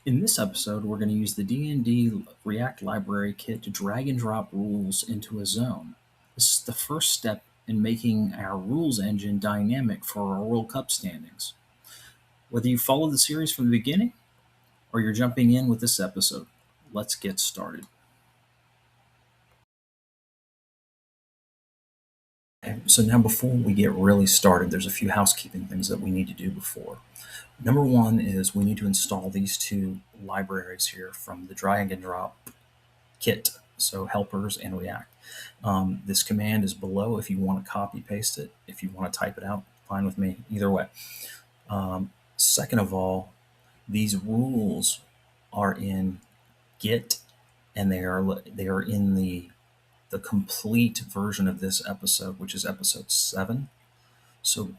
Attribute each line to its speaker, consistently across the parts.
Speaker 1: In this episode, we're going to use the D&D React library kit to drag and drop rules into a zone. This is the first step in making our rules engine dynamic for our World Cup standings. Whether you follow the series from the beginning or you're jumping in with this episode, let's get started. So now before we get really started, there's a few housekeeping things that we need to do before. Number one is we need to install these two libraries here from the drag and drop kit, so helpers and React. This command is below if you want to copy paste it. If you want to type it out, fine with me, either way. Second of all, these rules are in Git, and they are in the complete version of this episode, which is episode 7. So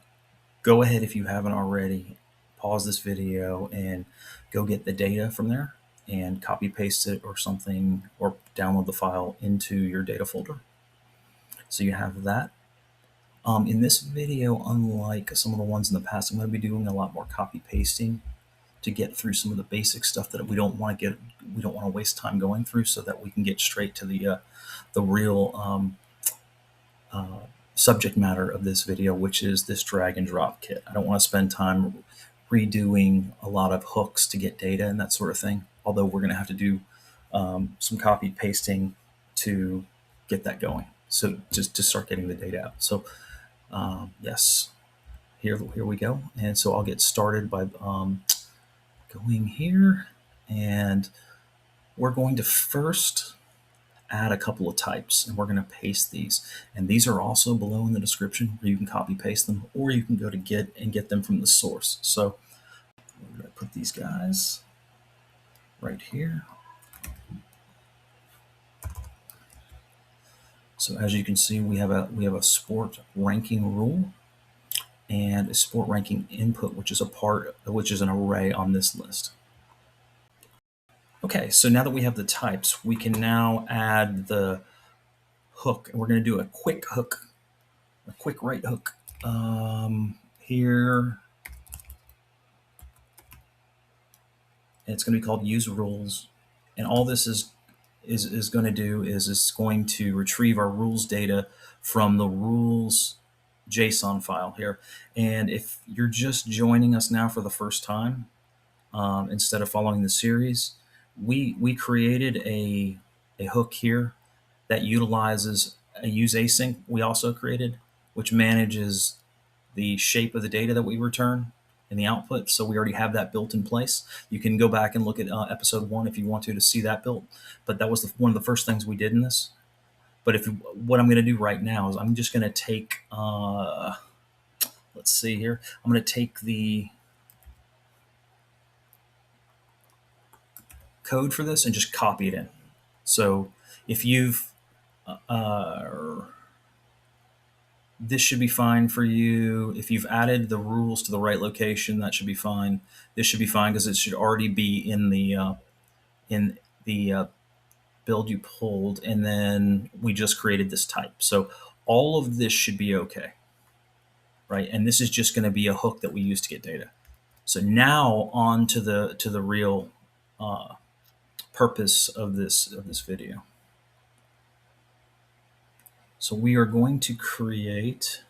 Speaker 1: go ahead, if you haven't already, pause this video and go get the data from there and copy paste it or something, or download the file into your data folder. So you have that. In this video, unlike some of the ones in the past, I'm going to be doing a lot more copy pasting to get through some of the basic stuff that we don't want to waste time going through, so that we can get straight to the real subject matter of this video, which is this drag and drop kit. I don't want to spend time redoing a lot of hooks to get data and that sort of thing, although we're going to have to do some copy pasting to get that going, so just to start getting the data out. So yes, here we go. And so I'll get started by going here, and we're going to first add a couple of types, and we're going to paste these. And these are also below in the description where you can copy paste them, or you can go to Git and get them from the source. So we're going to put these guys right here. So as you can see, we have a sport ranking rule and a sport ranking input, which is an array on this list. Okay, so now that we have the types, we can now add the hook, and we're going to do a quick hook, a quick right hook here. And it's going to be called use rules, and all this is going to do is it's going to retrieve our rules data from the rules JSON file here. And if you're just joining us now for the first time, instead of following the series, we created a hook here that utilizes a use async we also created, which manages the shape of the data that we return in the output. So we already have that built in place. You can go back and look at episode 1 if you want to see that built. But that was one of the first things we did in this. But what I'm going to do right now is I'm just going to take, let's see here. I'm going to take the code for this and just copy it in. So if you've, this should be fine for you. If you've added the rules to the right location, that should be fine. This should be fine because it should already be in the build you pulled, and then we just created this type. So all of this should be okay, right? And this is just going to be a hook that we use to get data. So now on to the real purpose of this video. So we are going to create,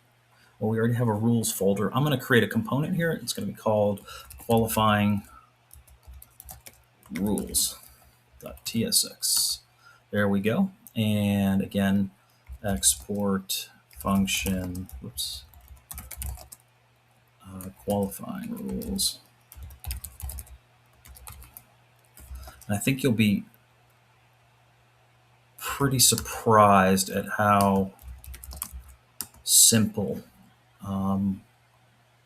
Speaker 1: well, we already have a rules folder. I'm going to create a component here. It's going to be called qualifying rules.tsx. There we go. And again, export function, qualifying rules. And I think you'll be pretty surprised at how simple,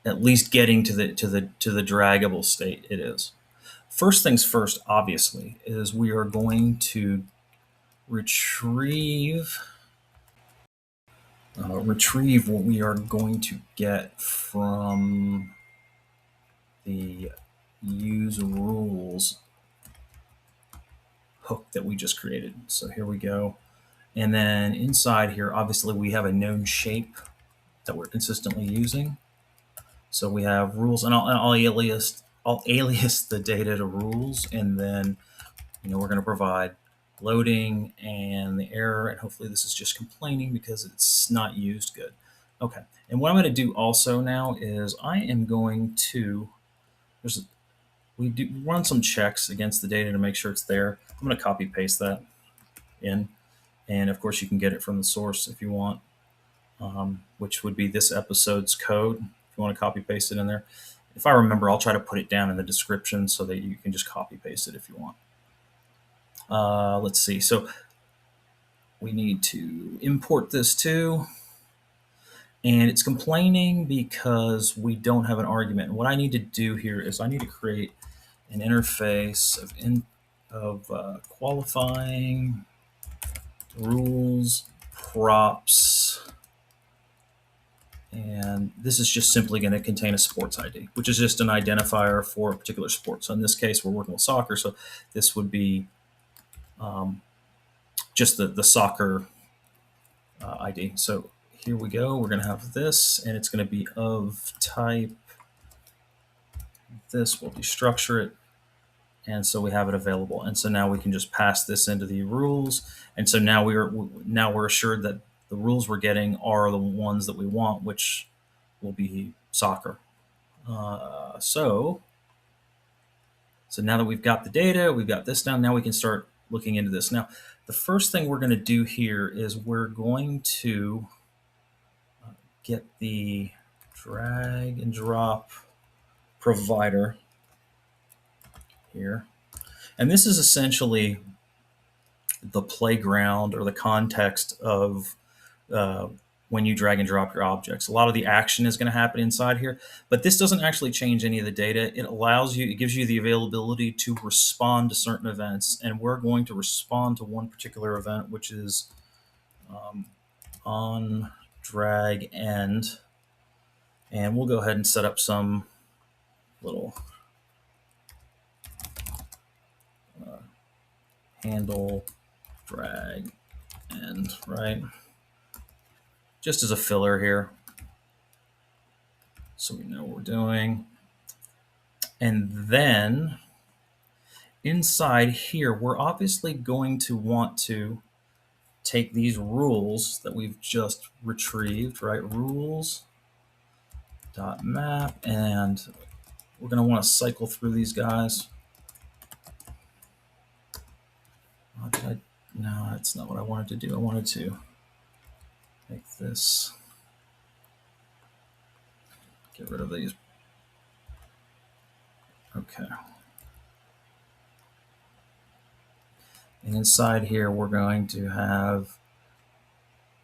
Speaker 1: at least getting to the draggable state it is. First things first, obviously, is we are going to retrieve what we are going to get from the use rules hook that we just created. So here we go. And then inside here, obviously, we have a known shape that we're consistently using. So we have rules, and I'll alias I'll alias the data to rules, and then we're going to provide loading and the error, and hopefully this is just complaining because it's not used good. Okay, and what I'm going to do also now is I am going to we do run some checks against the data to make sure it's there. I'm going to copy paste that in, and of course you can get it from the source if you want, which would be this episode's code. If you want to copy paste it in there, if I remember, I'll try to put it down in the description so that you can just copy paste it if you want. Let's see. So we need to import this too. And it's complaining because we don't have an argument. And what I need to do here is I need to create an interface of qualifying rules props. And this is just simply going to contain a sports ID, which is just an identifier for a particular sport. So in this case, we're working with soccer. So this would be just the soccer ID. So here we go. We're going to have this, and it's going to be of type this. We'll destructure it, and so we have it available. And so now we can just pass this into the rules. And so now we're assured that the rules we're getting are the ones that we want, which will be soccer. So now that we've got the data, we've got this down. Now we can start looking into this. Now, the first thing we're going to do here is we're going to get the drag and drop provider here. And this is essentially the playground or the context of when you drag and drop your objects. A lot of the action is going to happen inside here, but this doesn't actually change any of the data. It gives you the availability to respond to certain events, and we're going to respond to one particular event, which is on drag end, and we'll go ahead and set up some little handle drag end, right? Just as a filler here, so we know what we're doing. And then inside here, we're obviously going to want to take these rules that we've just retrieved, right? Rules.map, and we're going to want to cycle through these guys. No, that's not what I wanted to do. I wanted to make this, get rid of these. Okay. And inside here, we're going to have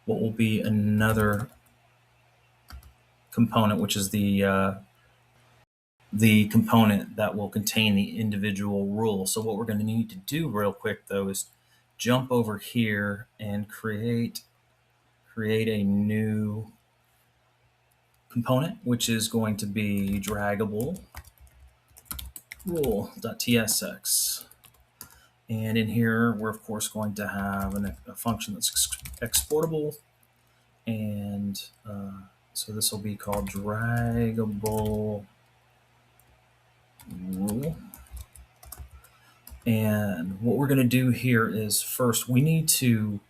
Speaker 1: what will be another component, which is the component that will contain the individual rule. So what we're going to need to do real quick, though, is jump over here and create a new component, which is going to be draggable rule.tsx. And in here, we're of course going to have a function that's exportable. And so this will be called draggable rule. And what we're going to do here is first we need to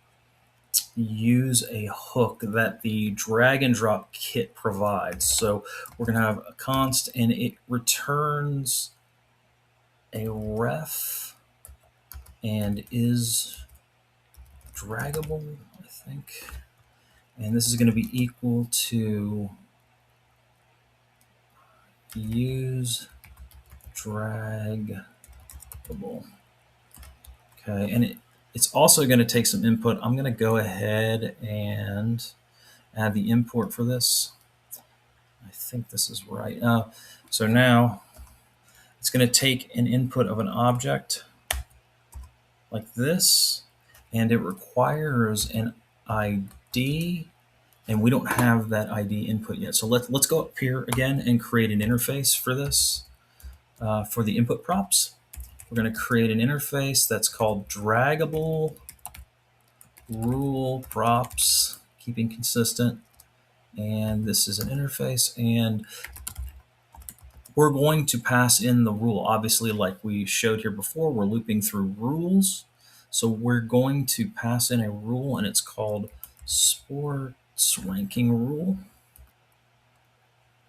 Speaker 1: use a hook that the drag and drop kit provides. So we're going to have a const, and it returns a ref and is draggable, I think. And this is going to be equal to use draggable. Okay, and it's also going to take some input. I'm going to go ahead and add the import for this. I think this is right. So now it's going to take an input of an object like this, and it requires an ID, and we don't have that ID input yet. So let's go up here again and create an interface for this, for the input props. We're going to create an interface that's called draggable rule props, keeping consistent. And this is an interface, and we're going to pass in the rule. Obviously, like we showed here before, we're looping through rules. So we're going to pass in a rule, and it's called sports ranking rule.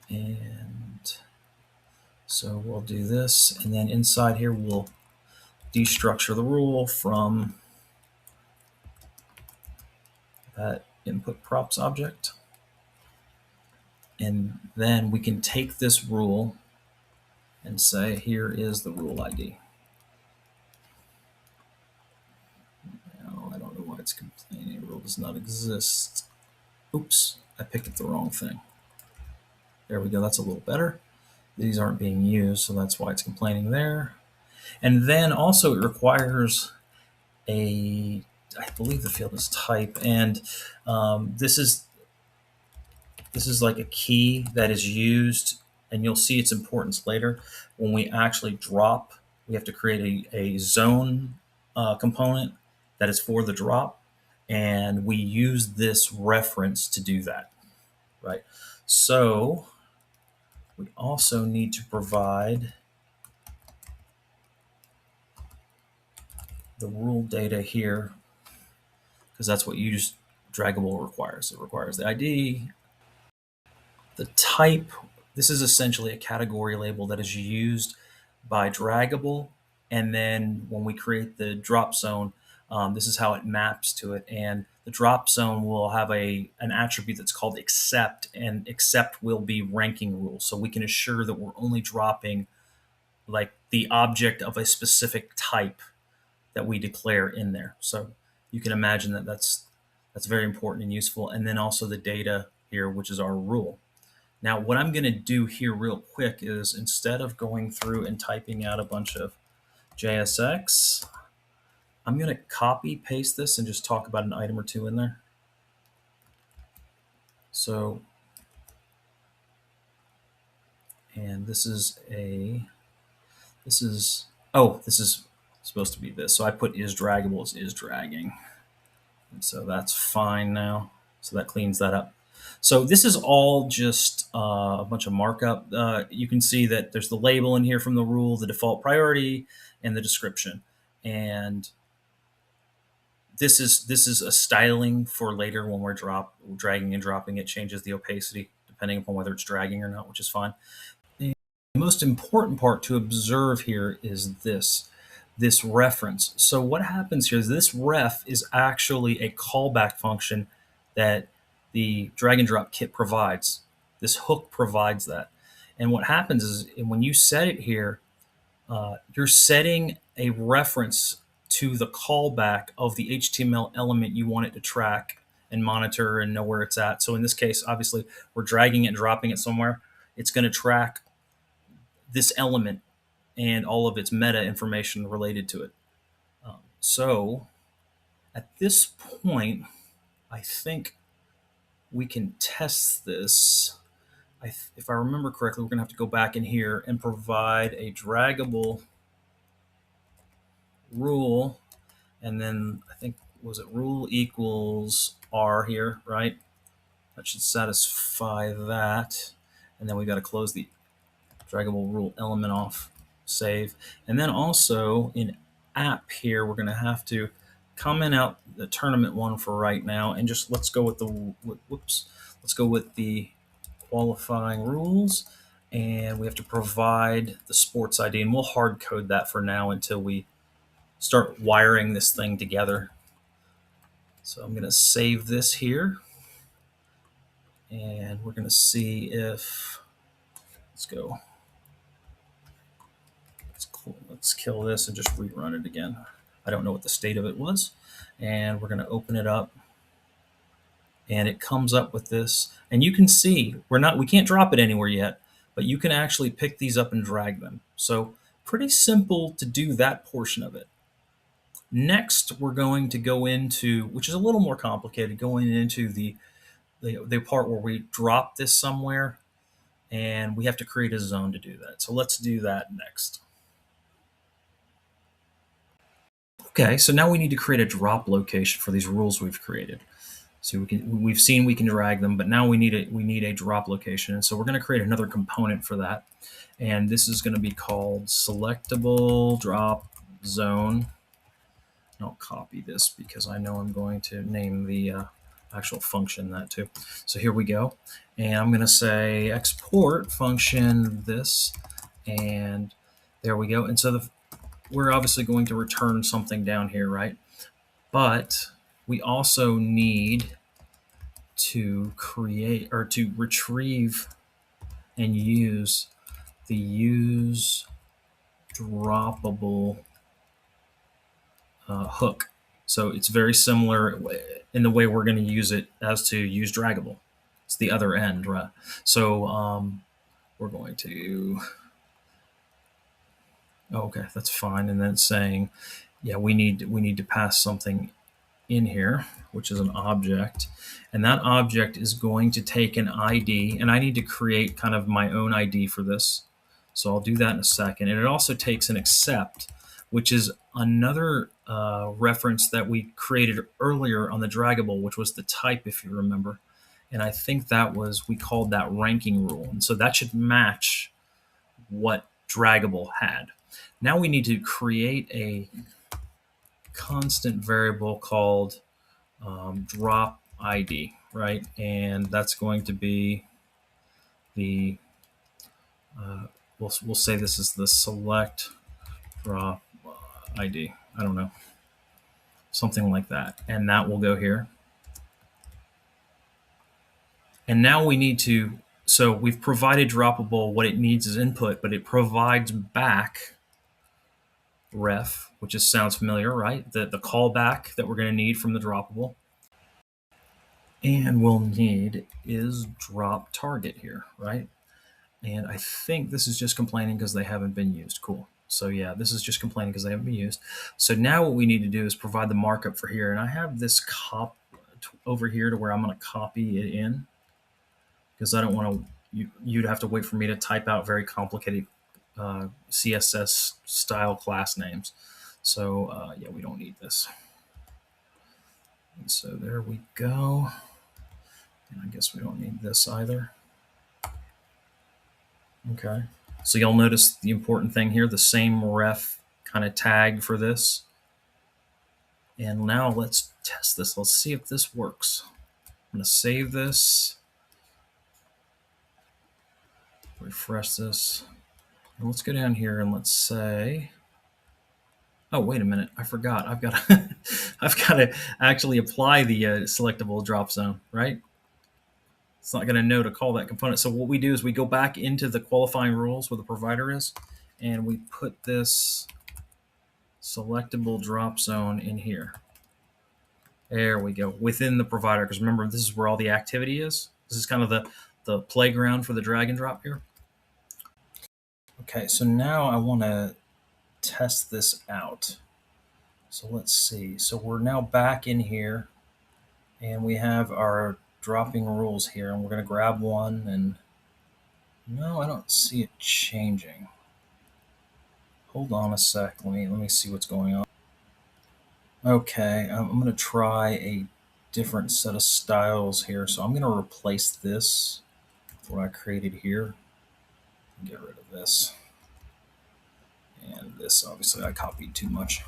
Speaker 1: And so we'll do this, and then inside here we'll destructure the rule from that input props object. And then we can take this rule and say, here is the rule ID. Now, I don't know why it's complaining. Rule does not exist. Oops, I picked up the wrong thing. There we go. That's a little better. These aren't being used, so that's why it's complaining there. And then also it requires a, I believe the field is type, and this is like a key that is used, and you'll see its importance later. When we actually drop, we have to create a zone component that is for the drop, and we use this reference to do that, right? So we also need to provide the rule data here, because that's what use draggable requires. It requires the ID, the type. This is essentially a category label that is used by draggable, and then when we create the drop zone, this is how it maps to it. And the drop zone will have an attribute that's called accept, and accept will be ranking rules. So we can assure that we're only dropping like the object of a specific type that we declare in there. So you can imagine that that's very important and useful. And then also the data here, which is our rule. Now, what I'm going to do here real quick is, instead of going through and typing out a bunch of JSX, I'm going to copy paste this and just talk about an item or two in there. So, and this is supposed to be this. So I put is draggable as is dragging. And so that's fine now. So that cleans that up. So this is all just a bunch of markup. You can see that there's the label in here from the rule, the default priority, and the description. And this is a styling for later when we're dragging and dropping. It changes the opacity depending upon whether it's dragging or not, which is fine. The most important part to observe here is this reference. So what happens here is this ref is actually a callback function that the drag and drop kit provides. This hook provides that. And what happens is when you set it here, you're setting a reference to the callback of the HTML element you want it to track and monitor and know where it's at. So in this case, obviously, we're dragging it and dropping it somewhere. It's going to track this element and all of its meta information related to it. So at this point, I think we can test this. If I remember correctly, we're going to have to go back in here and provide a draggable rule. And then I think, was it rule equals R here, right? That should satisfy that. And then we got to close the draggable rule element off, save. And then also in app here, we're going to have to comment out the tournament one for right now, and just let's go with the let's go with the qualifying rules, and we have to provide the sports ID, and we'll hard code that for now until we start wiring this thing together. So I'm going to save this here, and we're going to see if, let's go. Let's kill this and just rerun it again. I don't know what the state of it was. And we're going to open it up. And it comes up with this. And you can see, we can't drop it anywhere yet, but you can actually pick these up and drag them. So pretty simple to do that portion of it. Next, we're going to go into, which is a little more complicated, going into the part where we drop this somewhere, and we have to create a zone to do that. So let's do that next. Okay, so now we need to create a drop location for these rules we've created. So we've seen we can drag them, but now we need a drop location. And so we're going to create another component for that. And this is going to be called selectable drop zone. And I'll copy this because I know I'm going to name the actual function that too. So here we go. And I'm going to say export function this, and there we go. And so we're obviously going to return something down here, right? But we also need to create or to retrieve and use the use droppable hook. So it's very similar in the way we're going to use it as to use draggable. It's the other end, right? So we're going to, okay, that's fine. And then it's saying, yeah, we need to pass something in here, which is an object, and that object is going to take an ID, and I need to create kind of my own ID for this. So I'll do that in a second. And it also takes an accept, which is another reference that we created earlier on the draggable, which was the type, if you remember. And I think that was, we called that ranking rule. And so that should match what draggable had. Now we need to create a constant variable called drop ID, right? And that's going to be the, we'll say this is the select drop ID. I don't know, something like that. And that will go here. And now we need to, so we've provided droppable what it needs as input, but it provides back ref, which is, sounds familiar, right? The callback that we're going to need from the droppable. And we'll need is drop target here, right? And I think this is just complaining because they haven't been used. Cool. So yeah, this is just complaining because they haven't been used. So now what we need to do is provide the markup for here. And I have this cop over here to where I'm going to copy it in because I don't want to, you'd have to wait for me to type out very complicated CSS style class names. So yeah, we don't need this. And so there we go. And I guess we don't need this either. Okay. So you'll notice the important thing here, the same ref kind of tag for this. And now let's test this. Let's see if this works. I'm going to save this. Refresh this. And let's go down here and let's say, oh, wait a minute. I forgot. I've got to, I've got to actually apply the selectable drop zone, right? It's not going to know to call that component. So what we do is we go back into the qualifying rules where the provider is, and we put this selectable drop zone in here. There we go, within the provider, because remember, this is where all the activity is. This is kind of the playground for the drag and drop here. Okay, so now I want to test this out. So let's see. So we're now back in here, and we have our dropping rules here, and we're going to grab one, and no, I don't see it changing. Hold on a sec. Let me see what's going on. Okay, I'm going to try a different set of styles here. So I'm going to replace this, what I created here, and get rid of this. And this, obviously, I copied too much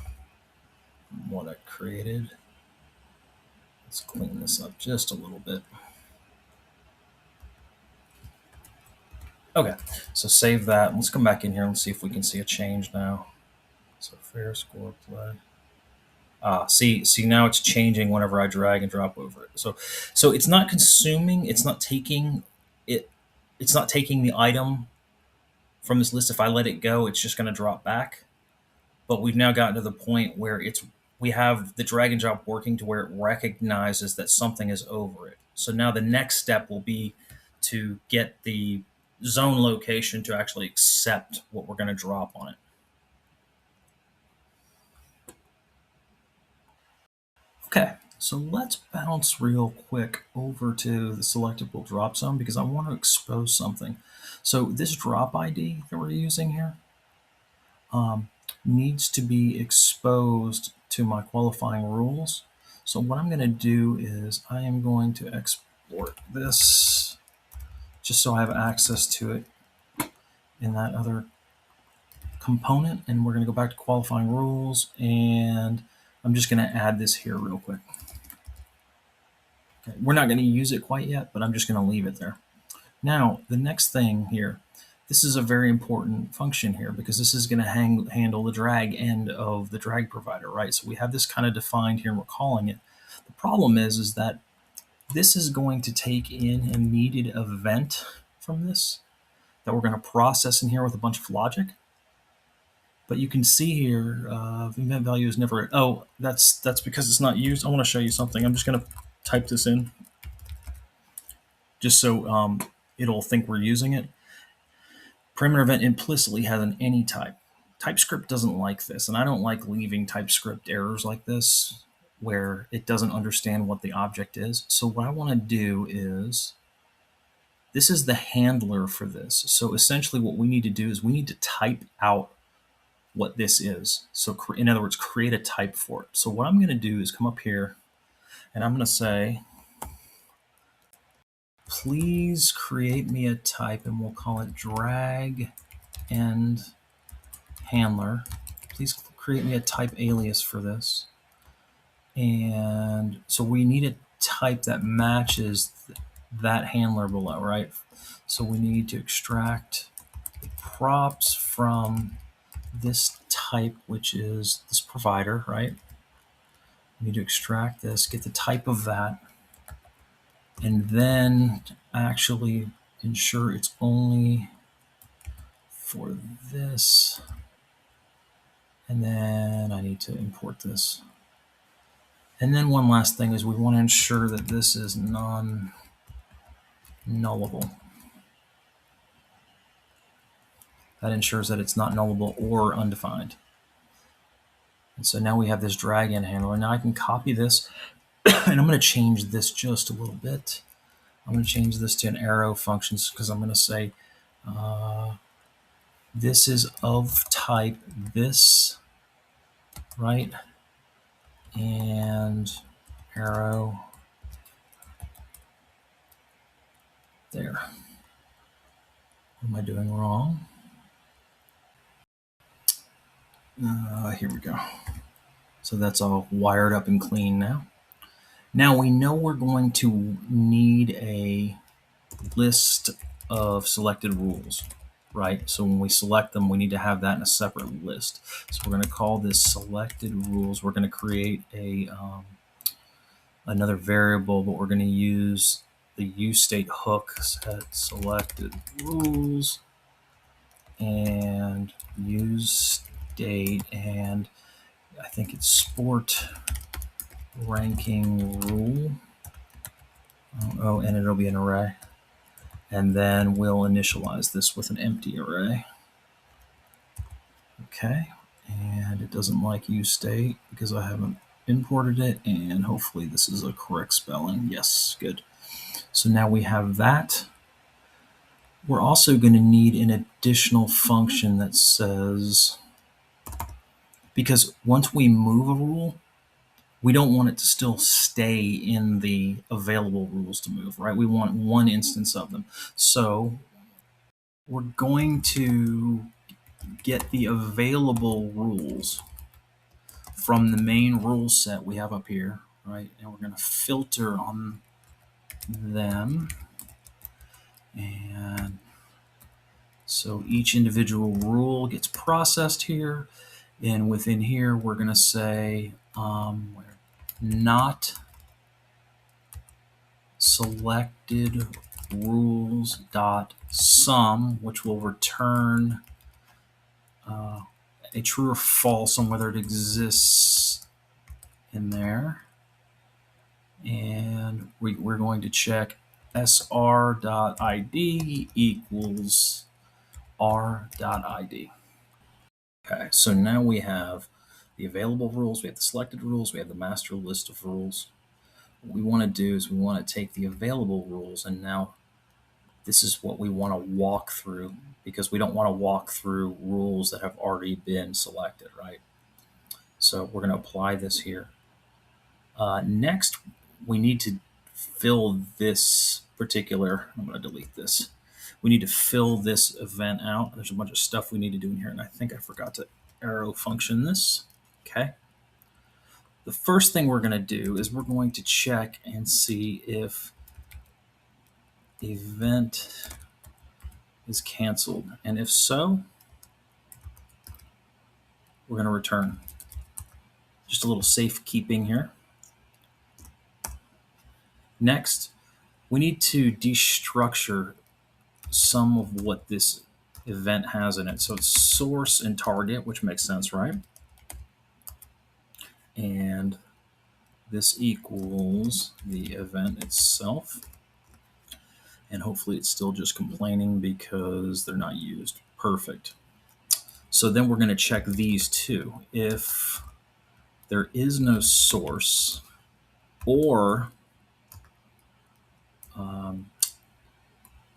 Speaker 1: from what I created. Let's clean this up just a little bit. Okay, so save that. Let's come back in here and see if we can see a change now. So fair score play. See now it's changing whenever I drag and drop over it. So it's not consuming, it's not taking it, it's not taking the item from this list. If I let it go, it's just going to drop back. But we've now gotten to the point where we have the drag and drop working to where it recognizes that something is over it. So now the next step will be to get the zone location to actually accept what we're going to drop on it. Okay, so let's bounce real quick over to the selectable drop zone because I want to expose something. So this drop ID that we're using here needs to be exposed to my qualifying rules. So what I'm going to do is I am going to export this just so I have access to it in that other component. And we're going to go back to qualifying rules, and I'm just going to add this here real quick. Okay. We're not going to use it quite yet, but I'm just going to leave it there. Now, the next thing here, this is a very important function here because this is going to handle the drag end of the drag provider, right? So we have this kind of defined here and we're calling it. The problem is that this is going to take in a needed event from this that we're going to process in here with a bunch of logic. But you can see here, event value is never, oh, that's because it's not used. I want to show you something. I'm just going to type this in just so it'll think we're using it. Parameter event implicitly has an any type. TypeScript doesn't like this, and I don't like leaving TypeScript errors like this where it doesn't understand what the object is. So what I want to do is, this is the handler for this. So essentially what we need to do is we need to type out what this is. So in other words, create a type for it. So what I'm going to do is come up here and I'm going to say, please create me a type, and we'll call it drag end handler. Please create me a type alias for this. And so we need a type that matches that handler below, right? So we need to extract the props from this type, which is this provider, right? We need to extract this, get the type of that, and then actually ensure it's only for this. And then I need to import this. And then one last thing is we want to ensure that this is non-nullable. That ensures that it's not nullable or undefined. And so now we have this drag in handler. Now I can copy this and I'm going to change this just a little bit. I'm going to change this to an arrow functions because I'm going to say this is of type this, right? And arrow there. What am I doing wrong? Here we go. So that's all wired up and clean now. Now we know we're going to need a list of selected rules, right? So when we select them, we need to have that in a separate list. So we're going to call this selected rules. We're going to create a another variable, but we're going to use the useState hook, set selected rules and useState, and I think it's sport ranking rule. Oh, and it'll be an array. And then we'll initialize this with an empty array. Okay, and it doesn't like useState because I haven't imported it, and hopefully this is a correct spelling. Yes, good. So now we have that. We're also going to need an additional function that says, because once we move a rule, we don't want it to still stay in the available rules to move, right? We want one instance of them. So we're going to get the available rules from the main rule set we have up here, right? And we're going to filter on them. And so each individual rule gets processed here. And within here, we're going to say not selected rules dot sum, which will return a true or false on whether it exists in there. And we're going to check sr.id equals r.id. Okay, so now we have the available rules, we have the selected rules, we have the master list of rules. What we want to do is we want to take the available rules, and now this is what we want to walk through, because we don't want to walk through rules that have already been selected, right? So we're going to apply this here. Next, we need to fill this particular, I'm going to delete this. We need to fill this event out. There's a bunch of stuff we need to do in here, and I think I forgot to arrow function this. Okay. The first thing we're going to do is we're going to check and see if event is canceled. And if so, we're going to return. Just a little safekeeping here. Next, we need to destructure some of what this event has in it. So it's source and target, which makes sense, right? And this equals the event itself. And hopefully it's still just complaining because they're not used. Perfect. So then we're going to check these two. If there is no source or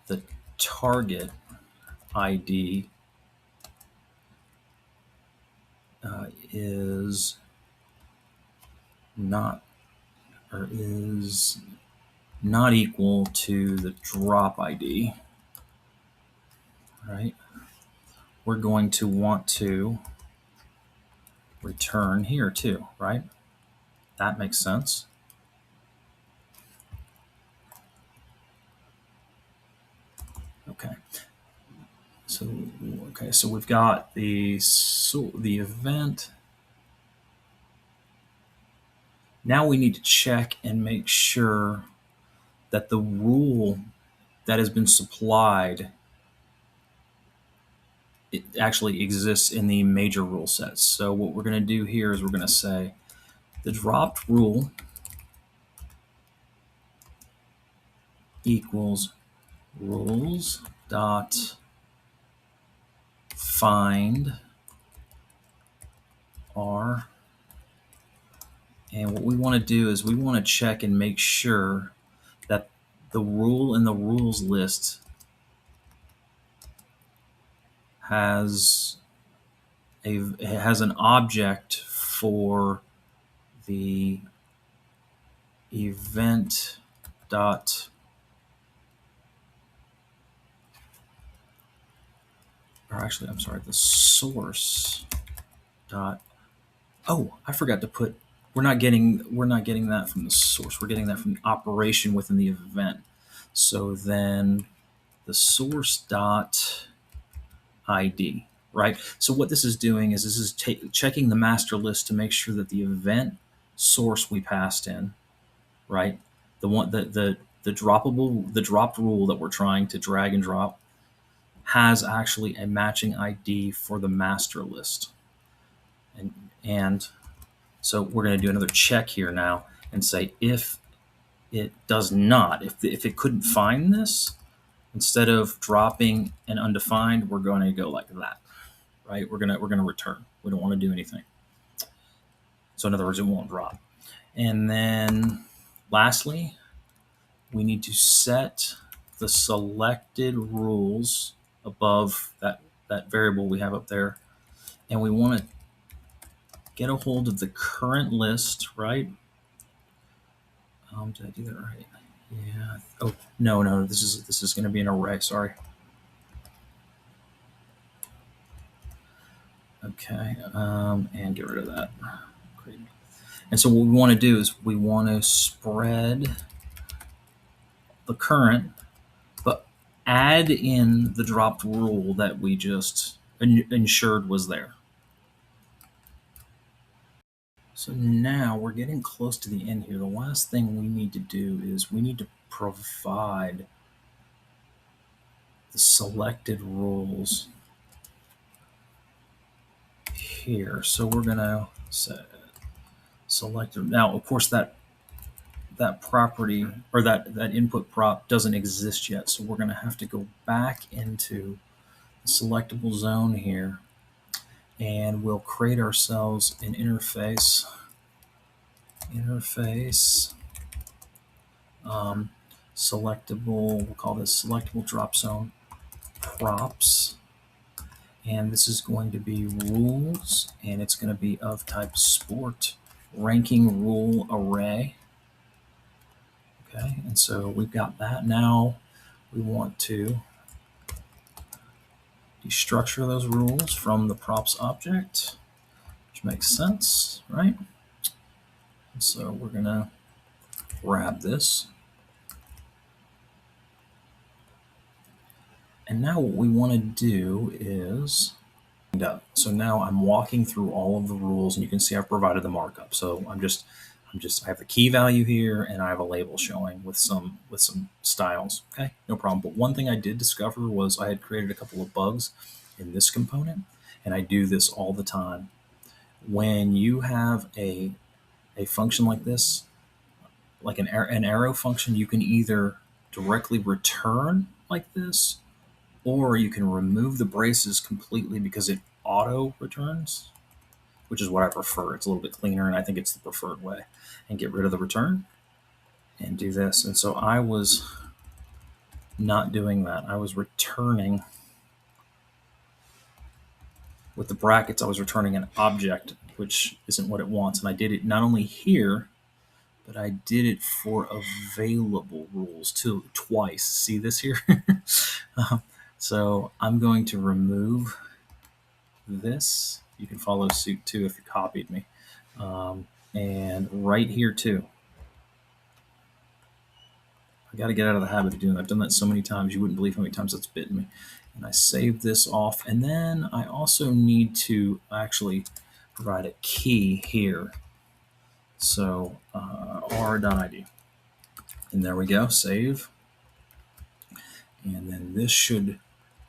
Speaker 1: the target ID is not equal to the drop ID, right? We're going to want to return here too, right? That makes sense. Okay. So we've got the event. Now we need to check and make sure that the rule that has been supplied, it actually exists in the major rule sets. So what we're going to do here is we're going to say the dropped rule equals rules dot find r, and what we want to do is we want to check and make sure that the rule in the rules list has an object for the event dot, or actually I'm sorry, the source dot, oh, I forgot to put, we're not getting that from the source, we're getting that from the operation within the event. So then the source dot ID, right? So what this is doing is this is checking the master list to make sure that the event source we passed in, right? The one the dropped rule that we're trying to drag and drop has actually a matching ID for the master list. And so we're going to do another check here now and say if it does not, if it couldn't find this, instead of dropping an undefined, we're going to go like that, right? We're going to return. We don't want to do anything. So in other words, it won't drop. And then lastly, we need to set the selected rules above that variable we have up there. And we want to get a hold of the current list, right? Did I do that right? Yeah. Oh, no, this is going to be an array, sorry. Okay, and get rid of that. Great. And so what we want to do is we want to spread the current, but add in the dropped rule that we just ensured was there. So now we're getting close to the end here. The last thing we need to do is we need to provide the selected rules here. So we're going to set selected. Now, of course, that property or that input prop doesn't exist yet. So we're going to have to go back into the selectable zone here, and we'll create ourselves an interface. Selectable, we'll call this selectable drop zone props. And this is going to be rules, and it's going to be of type sport. ranking rule array. Okay, and so we've got that. Now we want to destructure those rules from the props object, which makes sense, right? And so we're going to grab this. And now what we want to do is so now I'm walking through all of the rules, and you can see I've provided the markup. So I have the key value here, and I have a label showing with some styles. Okay, no problem. But one thing I did discover was I had created a couple of bugs in this component, and I do this all the time. When you have a function like this, like an arrow function, you can either directly return like this, or you can remove the braces completely because it auto returns, which is what I prefer. It's a little bit cleaner, and I think it's the preferred way. And get rid of the return and do this. And so I was not doing that. I was returning with the brackets. I was returning an object, which isn't what it wants. And I did it not only here, but I did it for available rules too, twice. See this here? So I'm going to remove this. You can follow suit too if you copied me. And right here too. I got to get out of the habit of doing that. I've done that so many times, you wouldn't believe how many times that's bitten me. And I save this off. And then I also need to actually provide a key here. So r.id. And there we go, save. And then this should,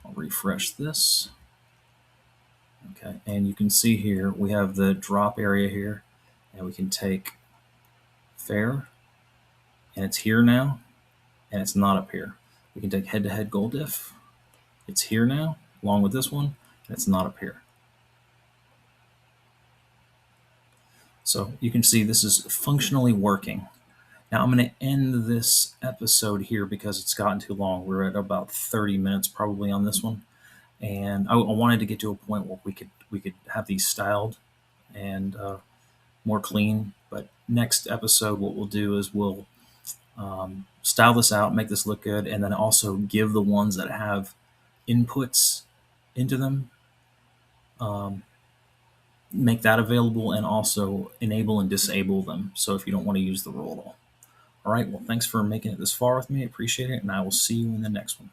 Speaker 1: I'll refresh this. Okay, and you can see here, we have the drop area here, and we can take fair, and it's here now, and it's not up here. We can take head-to-head goal diff. It's here now, along with this one, and it's not up here. So you can see this is functionally working. Now I'm going to end this episode here because it's gotten too long. We're at about 30 minutes probably on this one. And I wanted to get to a point where we could have these styled and more clean. But next episode, what we'll do is we'll style this out, make this look good, and then also give the ones that have inputs into them, make that available, and also enable and disable them. So if you don't want to use the rule at all. All right, well, thanks for making it this far with me. I appreciate it, and I will see you in the next one.